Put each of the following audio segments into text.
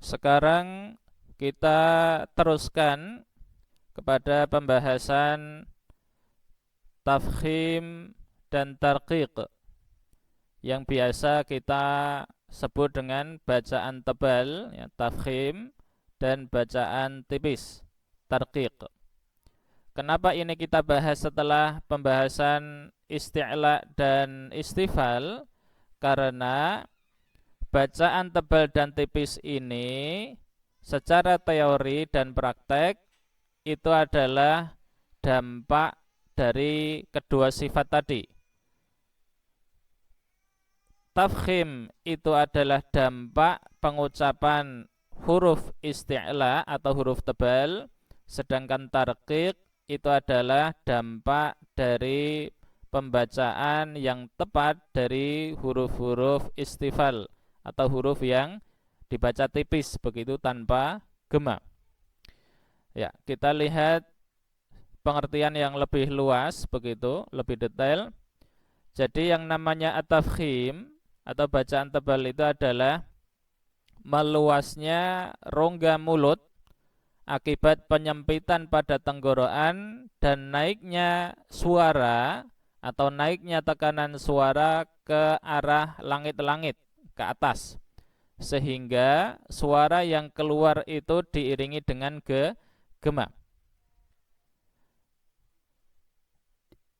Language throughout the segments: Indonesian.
Sekarang kita teruskan kepada pembahasan tafkhim dan tarqiq yang biasa kita sebut dengan bacaan tebal, ya, tafkhim, dan bacaan tipis, tarqiq. Kenapa ini kita bahas setelah pembahasan isti'la dan istifal? Karena bacaan tebal dan tipis ini secara teori dan praktek itu adalah dampak dari kedua sifat tadi. Tafkhim itu adalah dampak pengucapan huruf isti'la atau huruf tebal, sedangkan tarqiq itu adalah dampak dari pembacaan yang tepat dari huruf-huruf istifal atau huruf yang dibaca tipis, begitu tanpa gema. Ya, kita lihat pengertian yang lebih luas, begitu, lebih detail. Jadi yang namanya at-tafkhim atau bacaan tebal itu adalah meluasnya rongga mulut akibat penyempitan pada tenggorokan dan naiknya suara atau naiknya tekanan suara ke arah langit-langit, ke atas, sehingga suara yang keluar itu diiringi dengan gema.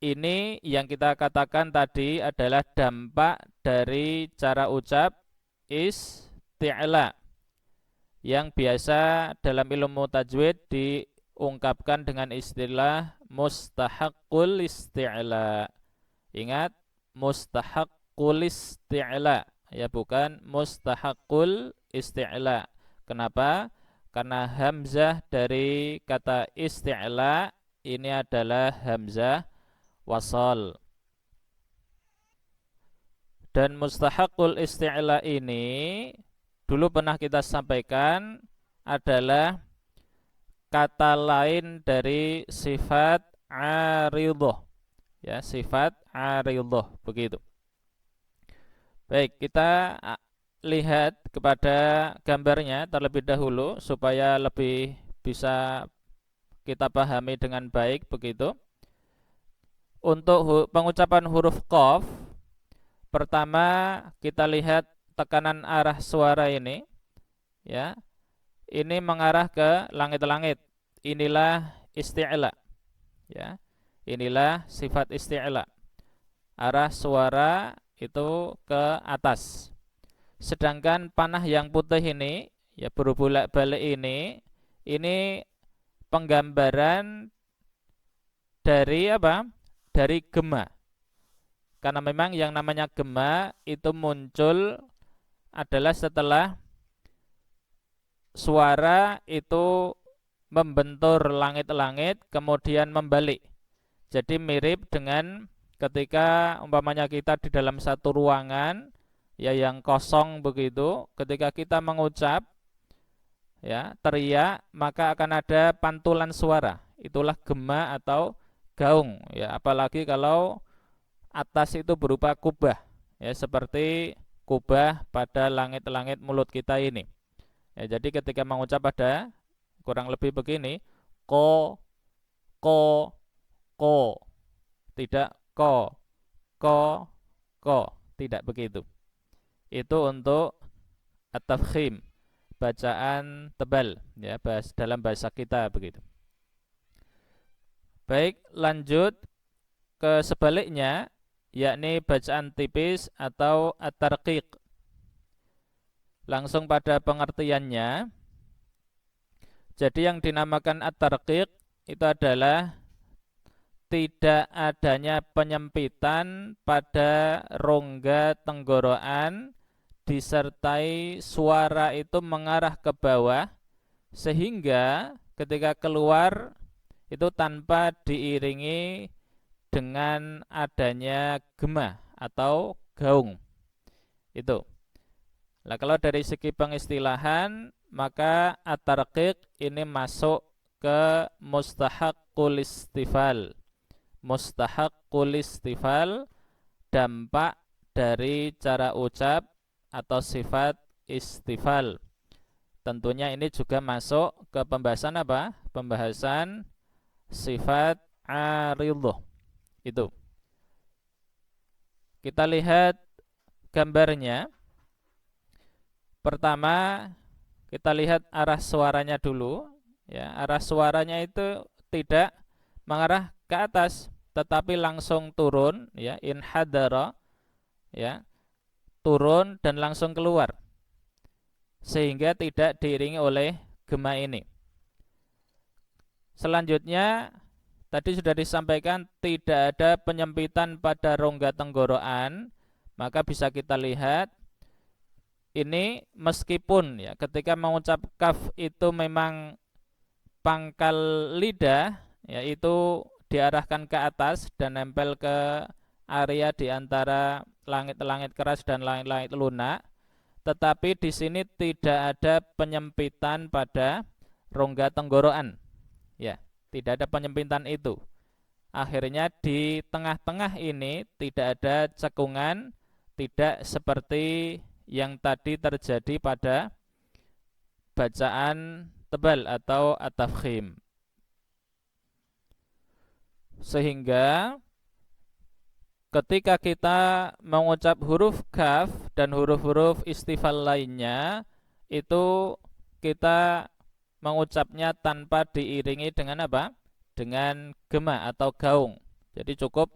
Ini yang kita katakan tadi adalah dampak dari cara ucap isti'la yang biasa dalam ilmu tajwid diungkapkan dengan istilah mustahaqqul isti'la. Ingat, mustahaqqul isti'la, ya, bukan mustahaqqul isti'la. Kenapa? Karena hamzah dari kata isti'la ini adalah hamzah wasal. Dan mustahaqqul isti'la ini dulu pernah kita sampaikan adalah kata lain dari sifat aridhah, ya, sifat aridhah, begitu. Baik, kita lihat kepada gambarnya terlebih dahulu supaya lebih bisa kita pahami dengan baik, begitu. Untuk pengucapan huruf qaf, pertama kita lihat tekanan arah suara ini, ya. Ini mengarah ke langit-langit. Inilah isti'la, ya. Inilah sifat isti'la. Arah suara itu ke atas. Sedangkan panah yang putih ini, ya, berbolak-balik ini penggambaran dari apa? Dari gema. Karena memang yang namanya gema itu muncul adalah setelah suara itu membentur langit-langit kemudian membalik. Jadi mirip dengan ketika umpamanya kita di dalam satu ruangan, ya, yang kosong begitu, ketika kita mengucap, ya, teriak, maka akan ada pantulan suara. Itulah gema atau gaung, ya, apalagi kalau atas itu berupa kubah, ya, seperti kubah pada langit-langit mulut kita ini, ya. Jadi ketika mengucap ada kurang lebih begini, ko, ko, ko, tidak ko, ko, tidak begitu. Itu untuk at-tafkhim, bacaan tebal, ya, dalam bahasa kita begitu. Baik, lanjut ke sebaliknya, yakni bacaan tipis atau at-tarqiq. Langsung pada pengertiannya. Jadi yang dinamakan at-tarqiq itu adalah tidak adanya penyempitan pada rongga tenggorokan disertai suara itu mengarah ke bawah, sehingga ketika keluar itu tanpa diiringi dengan adanya gema atau gaung. Itu. Nah, kalau dari segi pengistilahan, maka at-tarqiq ini masuk ke mustahaqqul istifal. Mustahaqqul istifal, dampak dari cara ucap atau sifat istifal. tentunya ini juga masuk ke pembahasan apa? Pembahasan sifat aridhah. Itu. Kita lihat gambarnya. Pertama, kita lihat arah suaranya dulu. Ya, arah suaranya itu tidak mengarah ke atas, tetapi langsung turun, ya, inhadara, ya, turun dan langsung keluar, sehingga tidak diiringi oleh gema ini. Selanjutnya, tadi sudah disampaikan tidak ada penyempitan pada rongga tenggorokan, maka bisa kita lihat ini meskipun ya ketika mengucap kaf itu memang pangkal lidah yaitu diarahkan ke atas dan nempel ke area di antara langit-langit keras dan langit-langit lunak, tetapi di sini tidak ada penyempitan pada rongga tenggorokan. Ya, tidak ada penyempitan itu. Akhirnya di tengah-tengah ini tidak ada cekungan, tidak seperti yang tadi terjadi pada bacaan tebal atau at-tafkhim. Sehingga ketika kita mengucap huruf kaf dan huruf-huruf istifal lainnya, itu kita mengucapnya tanpa diiringi dengan apa? Dengan gema atau gaung. Jadi cukup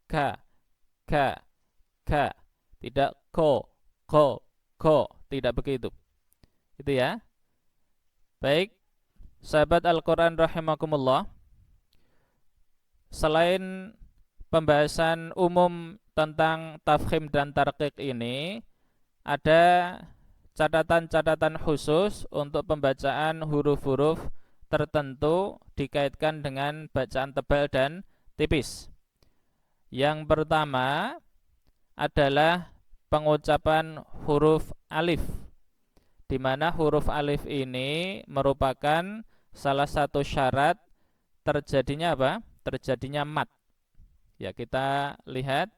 ka, ka, ka, tidak ko, tidak begitu. Itu ya. Baik, sahabat Al-Quran rahimakumullah. Selain pembahasan umum tentang tafkhim dan tarqiq ini, ada catatan-catatan khusus untuk pembacaan huruf-huruf tertentu dikaitkan dengan bacaan tebal dan tipis. Yang pertama adalah pengucapan huruf alif, di mana huruf alif ini merupakan salah satu syarat terjadinya apa? Terjadinya mat. Ya, kita lihat.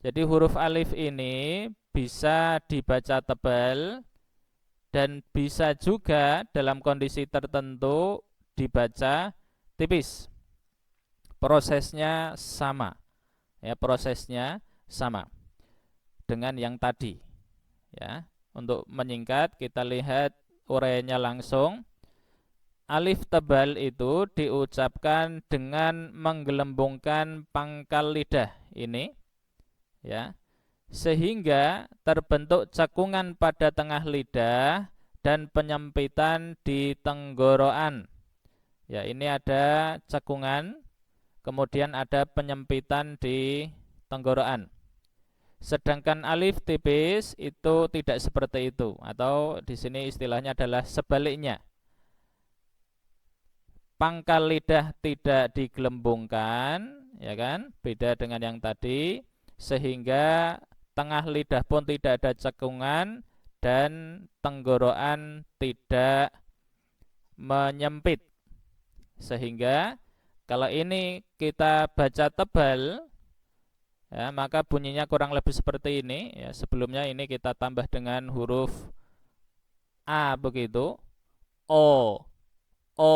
Jadi huruf alif ini bisa dibaca tebal dan bisa juga dalam kondisi tertentu dibaca tipis. Prosesnya sama. Ya, prosesnya sama dengan yang tadi. Ya. Untuk menyingkat, kita lihat uraiannya langsung. Alif tebal itu diucapkan dengan menggelembungkan pangkal lidah ini, ya, sehingga terbentuk cekungan pada tengah lidah dan penyempitan di tenggorokan. Ya, ini ada cekungan, kemudian ada penyempitan di tenggorokan. Sedangkan alif tipis itu tidak seperti itu, atau di sini istilahnya adalah sebaliknya. Pangkal lidah tidak digelembungkan, ya kan? Beda dengan yang tadi, sehingga tengah lidah pun tidak ada cekungan dan tenggorokan tidak menyempit. Sehingga kalau ini kita baca tebal, ya, maka bunyinya kurang lebih seperti ini. Ya, sebelumnya ini kita tambah dengan huruf A begitu, O, O,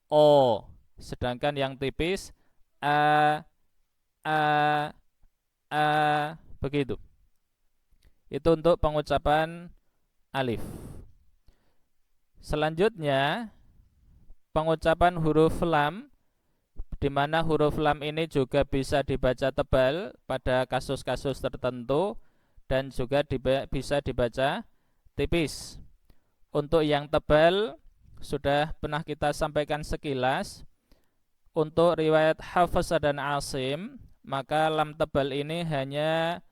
O. Sedangkan yang tipis A, A, A begitu. Itu untuk pengucapan alif. Selanjutnya pengucapan huruf lam, di mana huruf lam ini juga bisa dibaca tebal pada kasus-kasus tertentu dan juga bisa dibaca tipis. Untuk yang tebal sudah pernah kita sampaikan sekilas. Untuk riwayat Hafsah dan Asim, maka lam tebal ini hanya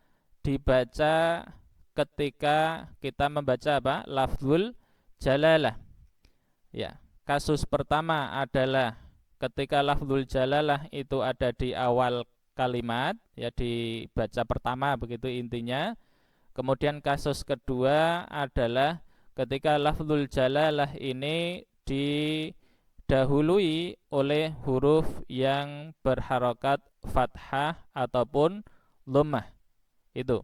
dibaca ketika kita membaca apa? Lafzul jalalah. Ya, kasus pertama adalah ketika lafzul jalalah itu ada di awal kalimat, ya, dibaca pertama begitu intinya. Kemudian kasus kedua adalah ketika lafzul jalalah ini didahului oleh huruf yang berharokat fathah ataupun dhammah. Itu.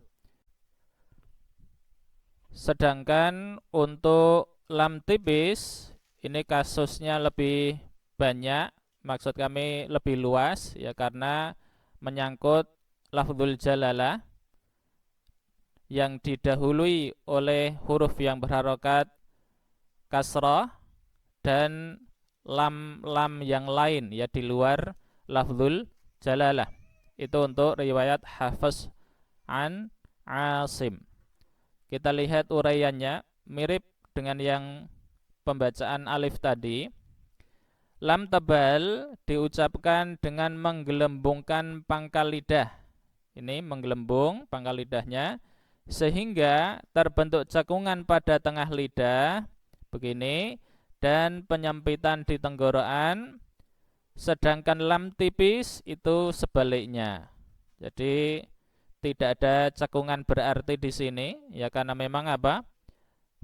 Sedangkan untuk lam tipis ini kasusnya lebih banyak, maksud kami lebih luas ya, karena menyangkut lafzul jalalah yang didahului oleh huruf yang berharokat kasrah dan lam-lam yang lain ya di luar lafzul jalalah. Itu untuk riwayat Hafiz an Asim. Kita lihat uraiannya mirip dengan yang pembacaan alif tadi. Lam tebal diucapkan dengan menggelembungkan pangkal lidah. Ini menggelembung pangkal lidahnya sehingga terbentuk cekungan pada tengah lidah begini dan penyempitan di tenggorokan. Sedangkan lam tipis itu sebaliknya. Jadi tidak ada cekungan berarti di sini ya, karena memang apa?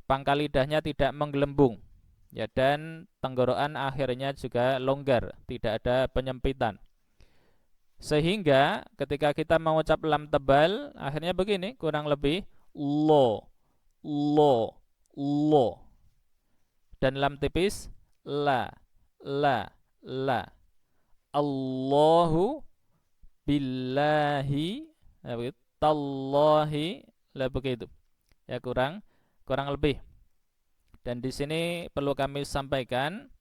Pangkal lidahnya tidak menggelembung. Ya, dan tenggorokan akhirnya juga longgar, tidak ada penyempitan. Sehingga ketika kita mengucap lam tebal, akhirnya begini, kurang lebih lo, lo, lo. Dan lam tipis la, la, la. Allahu billahi, ya begitu. Tallahi, lah begitu. Ya, kurang lebih. Dan di sini perlu kami sampaikan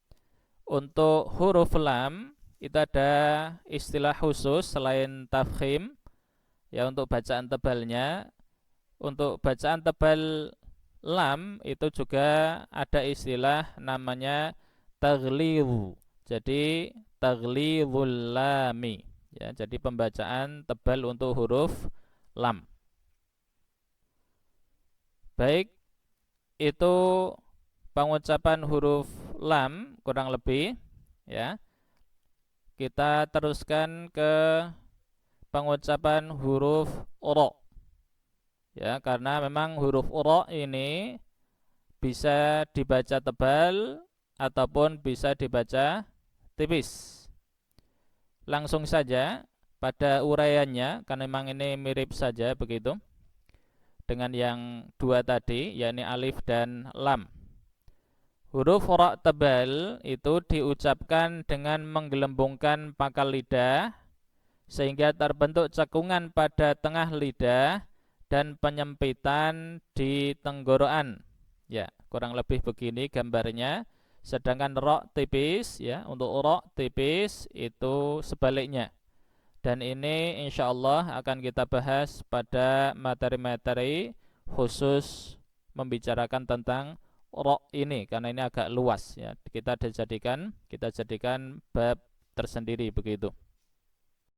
untuk huruf lam itu ada istilah khusus selain tafkhim ya untuk bacaan tebalnya. Untuk bacaan tebal lam itu juga ada istilah namanya taghlidz. Jadi taghlidul lami ya, jadi pembacaan tebal untuk huruf lam. Baik, itu pengucapan huruf lam kurang lebih ya. Kita teruskan ke pengucapan huruf ro ya, karena memang huruf ro ini bisa dibaca tebal ataupun bisa dibaca tipis. Langsung saja pada uraiannya, karena memang ini mirip saja begitu dengan yang dua tadi, yakni alif dan lam. Huruf ro tebal itu diucapkan dengan menggelembungkan pangkal lidah sehingga terbentuk cekungan pada tengah lidah dan penyempitan di tenggorokan. Ya, kurang lebih begini gambarnya. Sedangkan ro tipis ya, untuk ro tipis itu sebaliknya. Dan ini insya Allah akan kita bahas pada materi-materi khusus membicarakan tentang ro ini, karena ini agak luas ya. Kita jadikan bab tersendiri begitu.